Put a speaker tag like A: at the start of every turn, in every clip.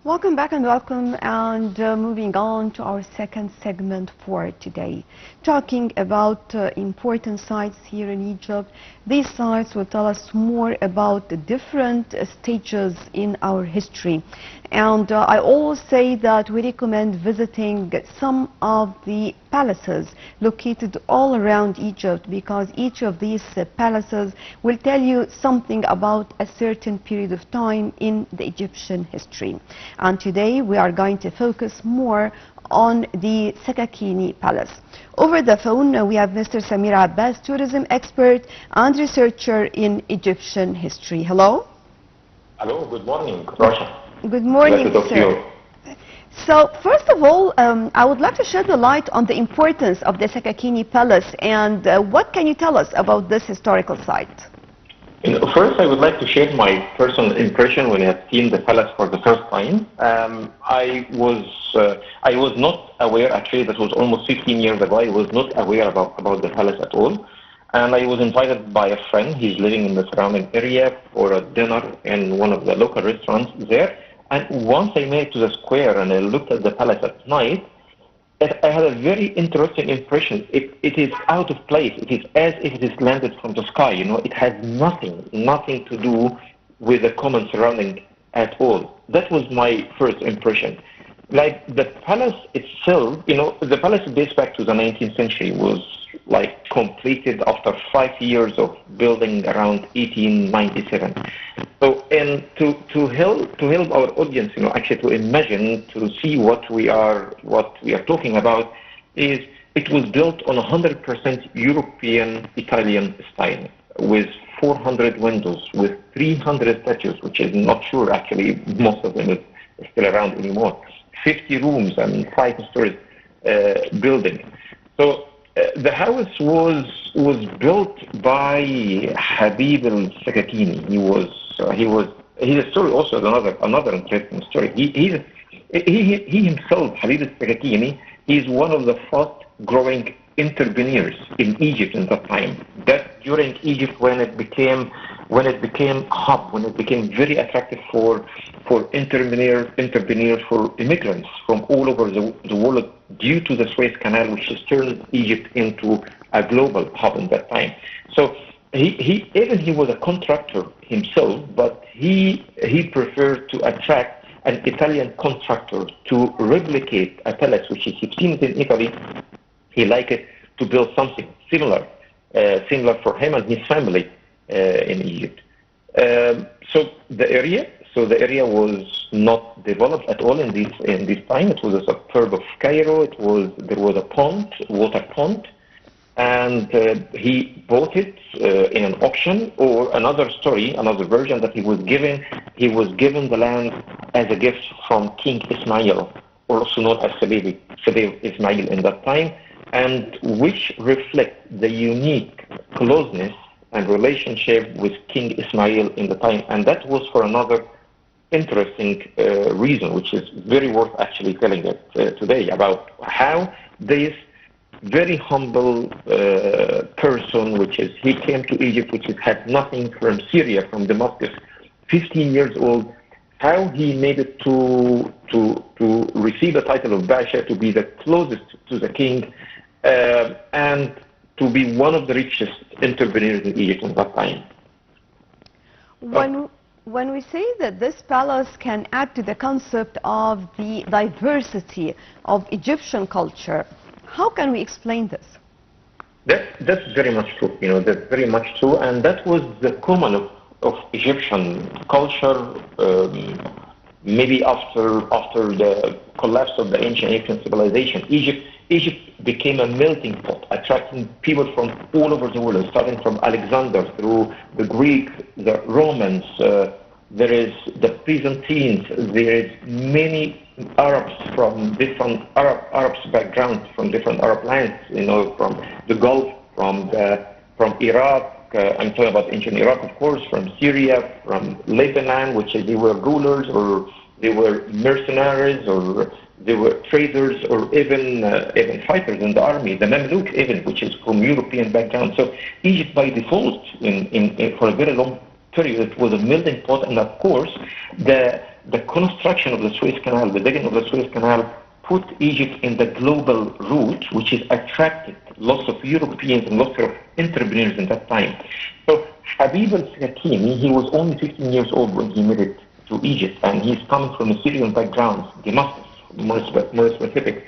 A: Welcome back and welcome, and moving on to our second segment for today, talking about important sites here in Egypt. These sites will tell us more about the different stages in our history, and I always say that we recommend visiting some of the palaces located all around Egypt, because each of these palaces will tell you something about a certain period of time in the Egyptian history. And today we are going to focus more on the Sakakini Palace. Over the phone we have Mr. Samir Abbas, tourism expert and researcher in Egyptian history. Hello.
B: Hello, good morning, Rasha.
A: Good morning, sir. So, first of all, I would like to shed the light on the importance of the Sakakini Palace, and what can you tell us about this historical site?
B: First, I would like to share my personal impression when I had seen the palace for the first time. I was not aware, actually, that was almost 15 years ago, I was not aware about the palace at all. And I was invited by a friend, he's living in the surrounding area, for a dinner in one of the local restaurants there. And once I made it to the square and I looked at the palace at night, I had a very interesting impression. It is out of place. It is as if it is landed from the sky. You know, it has nothing to do with the common surrounding at all. That was my first impression. Like the palace itself, you know, the palace dates back to the 19th century, was like completed after 5 years of building around 1897. So, and to help our audience, you know, actually to imagine, to see what we are talking about, is it was built on 100% European Italian style, with 400 windows, with 300 statues, which is not sure actually most of them is still around anymore. 50 rooms and 5-story building. So the house was built by Habib al-Sakakini. His story also is another interesting story. He himself, Habib al-Sakakini, is one of the fast growing entrepreneurs in Egypt in that time. That during Egypt, when it became hub, when it became very attractive for entrepreneurs, for immigrants from all over the world, due to the Suez Canal, which has turned Egypt into a global hub in that time. So he was a contractor himself, but he preferred to attract an Italian contractor to replicate a palace which he's seen it in Italy. He liked it to build something similar for him and his family in Egypt. So the area was not developed at all in this time. It was a suburb of Cairo. There was a pond, water pond, and he bought it in an auction. Or another version, that he was given the land as a gift from King Ismail, also known as Sabib Ismail in that time, and which reflect the unique closeness and relationship with King Ismail in the time. And that was for another interesting reason, which is very worth actually telling it today, about how this very humble person, he came to Egypt, which had nothing, from Syria, from Damascus, 15 years old, how he made it to receive the title of Basha, to be the closest to the king, and to be one of the richest entrepreneurs in Egypt at that time.
A: When we say that this palace can add to the concept of the diversity of Egyptian culture, how can we explain this?
B: That's very much true. You know, that's very much true, and that was the common of Egyptian culture. Maybe after the collapse of the ancient Egyptian civilization, Egypt became a melting pot, attracting people from all over the world, starting from Alexander, through the Greeks, the Romans, there is the Byzantines, there is many Arabs from different Arabs backgrounds, from different Arab lands, you know, from the Gulf, from Iraq. I'm talking about ancient Iraq, of course, from Syria, from Lebanon, which they were rulers, or they were mercenaries, or they were traders, or even fighters in the army, the Mamluk even, which is from European background. So Egypt, by default, for a very long period, it was a melting pot, and of course, the the construction of the Suez Canal, the digging of the Suez Canal, put Egypt in the global route, which is attracted lots of Europeans and lots of entrepreneurs in that time. So Habib al-Sakini, he was only 15 years old when he made it to Egypt, and he's coming from a Syrian background, Damascus, more specific.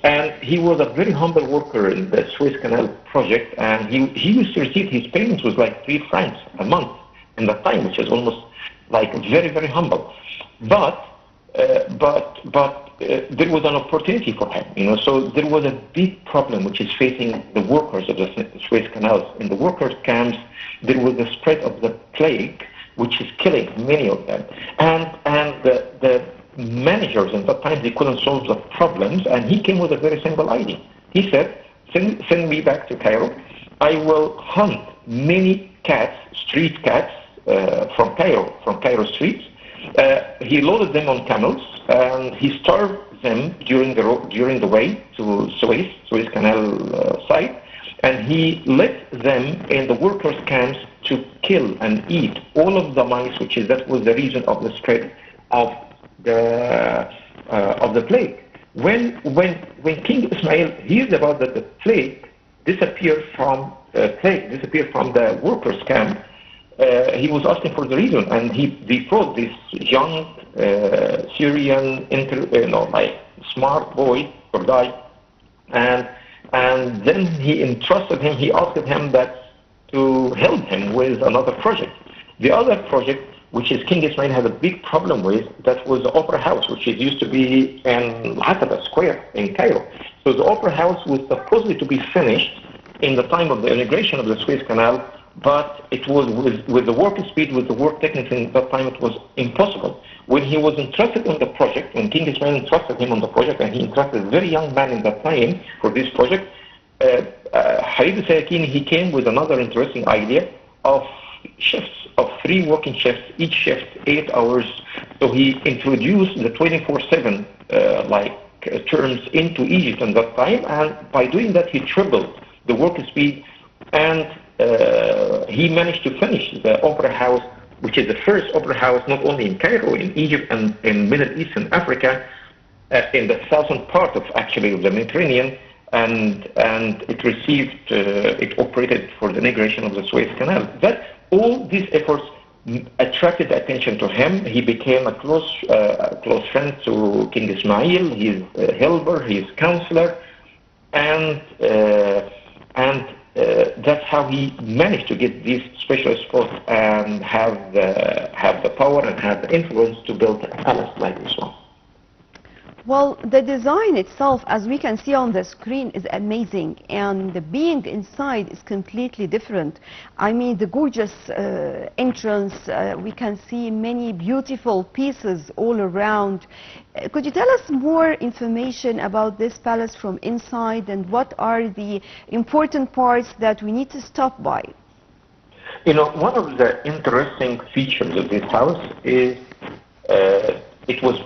B: And he was a very humble worker in the Suez Canal project, and he used to receive his payments was like 3 francs a month in that time, which is almost like very, very humble. But there was an opportunity for him, so there was a big problem which is facing the workers of the Suez Canals. In the workers' camps, there was the spread of the plague, which is killing many of them. And the managers at that time, they couldn't solve the problems, and he came with a very simple idea. He said, send me back to Cairo. I will hunt many cats, street cats, from Cairo streets. He loaded them on camels, and he starved them during the way to Suez Canal site, and he let them in the workers' camps to kill and eat all of the mice, that was the reason of the spread of the plague. When King Ismail hears about that the plague disappeared from the workers' camp, he was asking for the reason, and they brought this young Syrian, smart boy or guy, and then he entrusted him. He asked him that to help him with another project. The other project, which is King Ismail had a big problem with, that was the Opera House, which used to be in Abbas Square in Cairo. So the Opera House was supposedly to be finished in the time of the inauguration of the Suez Canal, but it was with the work speed, with the work techniques in that time, it was impossible. When he was entrusted on the project, when King Ismail entrusted him on the project, and he entrusted a very young man in that time for this project, Habib al-Sakini, he came with another interesting idea of shifts, of 3 working shifts, each shift 8 hours. So he introduced the 24/7 terms into Egypt at that time, and by doing that he tripled the work speed, and he managed to finish the Opera House, which is the first opera house not only in Cairo, in Egypt, and in Middle East and Africa, in the southern part of the Mediterranean, and it operated for the inauguration of the Suez Canal. That all these efforts attracted attention to him. He became a close friend to King Ismail, his helper, his counselor, and that's how he managed to get these special spots and have the power and have the influence to build a palace like this one.
A: Well, the design itself, as we can see on the screen, is amazing, and the being inside is completely different. I mean, the gorgeous entrance, we can see many beautiful pieces all around. Could you tell us more information about this palace from inside, and what are the important parts that we need to stop by?
B: One of the interesting features of this house is it was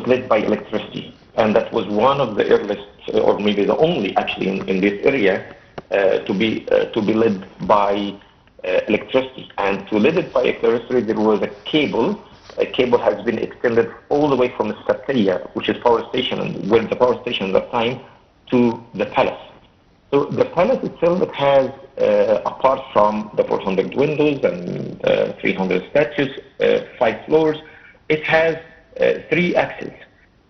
B: led by electricity, and that was one of the earliest, or maybe the only actually in this area, to be led by electricity. And to lead it by electricity, there was a cable. A cable has been extended all the way from the Sataya, which is power station, and where the power station at that time, to the palace. So the palace itself, it has, apart from the 400 windows and 300 statues, 5 floors, it has 3 axes.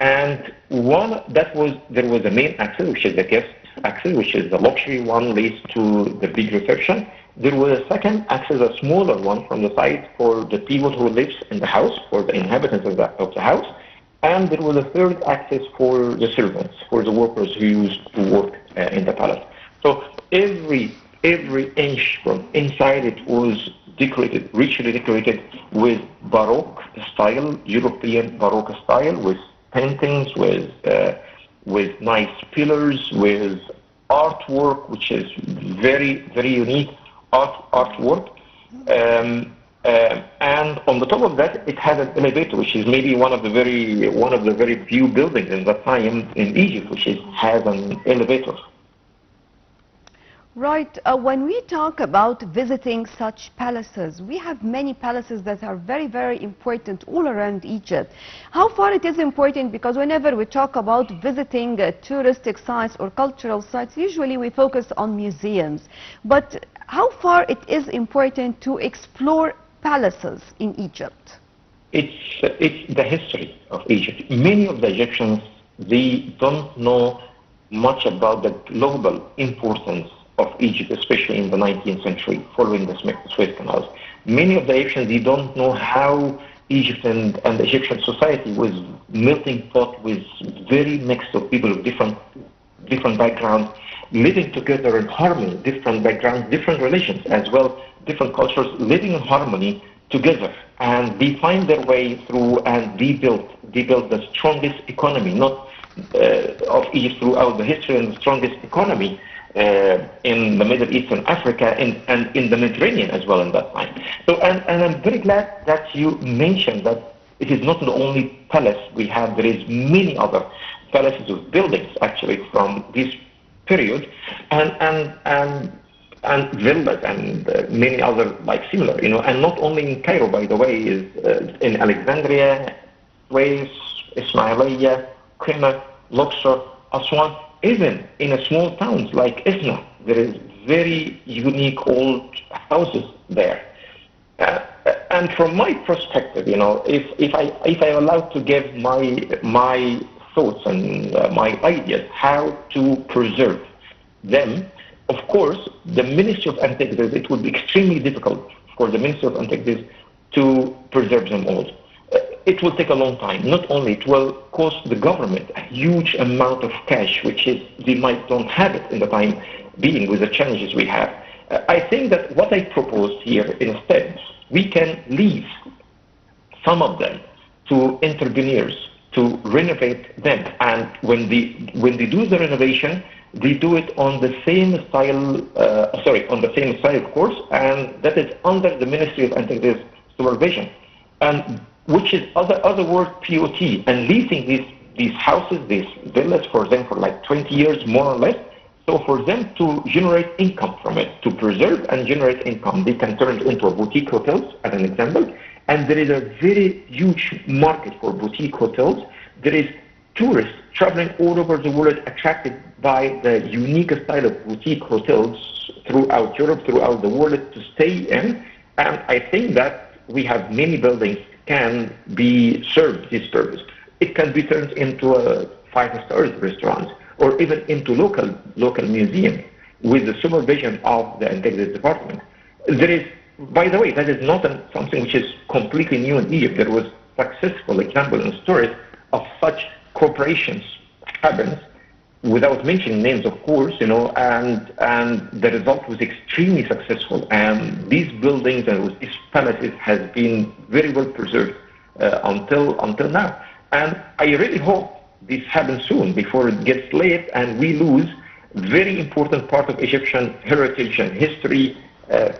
B: And there was a main axis, which is the guest axis, which is the luxury one, leads to the big reception. There was a second axis, a smaller one from the side for the people who lives in the house, for the inhabitants of the house. And there was a third axis for the servants, for the workers who used to work in the palace. So every inch from inside, it was decorated, richly decorated with Baroque style, European Baroque style, with paintings, with nice pillars, with artwork, which is very, very unique artwork. And on the top of that, it has an elevator, which is maybe one of the very few buildings in that time in Egypt, which has an elevator.
A: Right. When we talk about visiting such palaces, we have many palaces that are very, very important all around Egypt. How far it is important? Because whenever we talk about visiting touristic sites or cultural sites, usually we focus on museums. But how far it is important to explore palaces in Egypt?
B: It's the history of Egypt. Many of the Egyptians, they don't know much about the global importance of Egypt, especially in the 19th century, following the Suez Canals. Many of the Egyptians, they don't know how Egypt and Egyptian society was melting pot with very mixed of people of different backgrounds, living together in harmony, different backgrounds, different religions as well, different cultures, living in harmony together. And they find their way through and they built the strongest economy, not of Egypt throughout the history, and the strongest economy in the Middle East and Africa and in the Mediterranean as well in that time. So, and I'm very glad that you mentioned that it is not the only palace we have. There is many other palaces of buildings actually from this period, and villas and many other like similar, and not only in Cairo, by the way, is in Alexandria, Suez, Ismailia, Qina, Luxor, Aswan. Even in a small towns like Isna, there is very unique old houses there. And from my perspective, if I'm allowed to give my thoughts and my ideas how to preserve them, of course, the Ministry of Antiquities, it would be extremely difficult for the Ministry of Antiquities to preserve them all. It will take a long time. Not only it will cost the government a huge amount of cash, which is they might don't have it in the time being with the challenges we have. I think that what I proposed here instead, we can leave some of them to entrepreneurs to renovate them, and when they do the renovation, they do it on the same style. On the same style, of course, and that is under the Ministry of Antiquities supervision. And which is other word POT, and leasing these houses, these villas for them for like 20 years more or less. So for them to generate income from it, to preserve and generate income, they can turn it into a boutique hotels as an example. And there is a very huge market for boutique hotels. There is tourists traveling all over the world attracted by the unique style of boutique hotels throughout Europe, throughout the world to stay in. And I think that we have many buildings can be served this purpose. It can be turned into a 5-star restaurant or even into local museums with the supervision of the Antiquities Department. There is, by the way, that is not something which is completely new in Egypt. There was successful example in stories of such corporations happens, without mentioning names, of course, and the result was extremely successful. And these buildings and these palaces has been very well preserved until now. And I really hope this happens soon before it gets late and we lose very important part of Egyptian heritage and history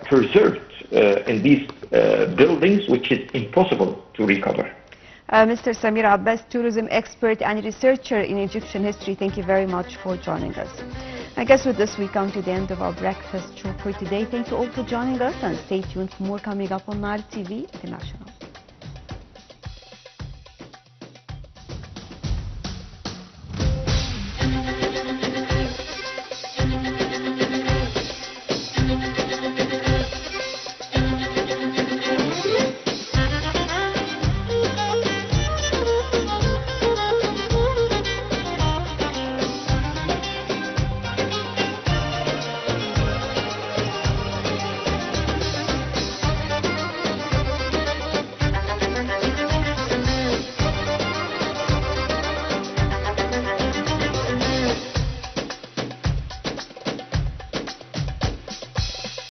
B: preserved in these buildings, which is impossible to recover.
A: Mr. Samir Abbas, tourism expert and researcher in Egyptian history, thank you very much for joining us. I guess with this we come to the end of our breakfast show for today. Thank you all for joining us, and stay tuned for more coming up on Nile TV International.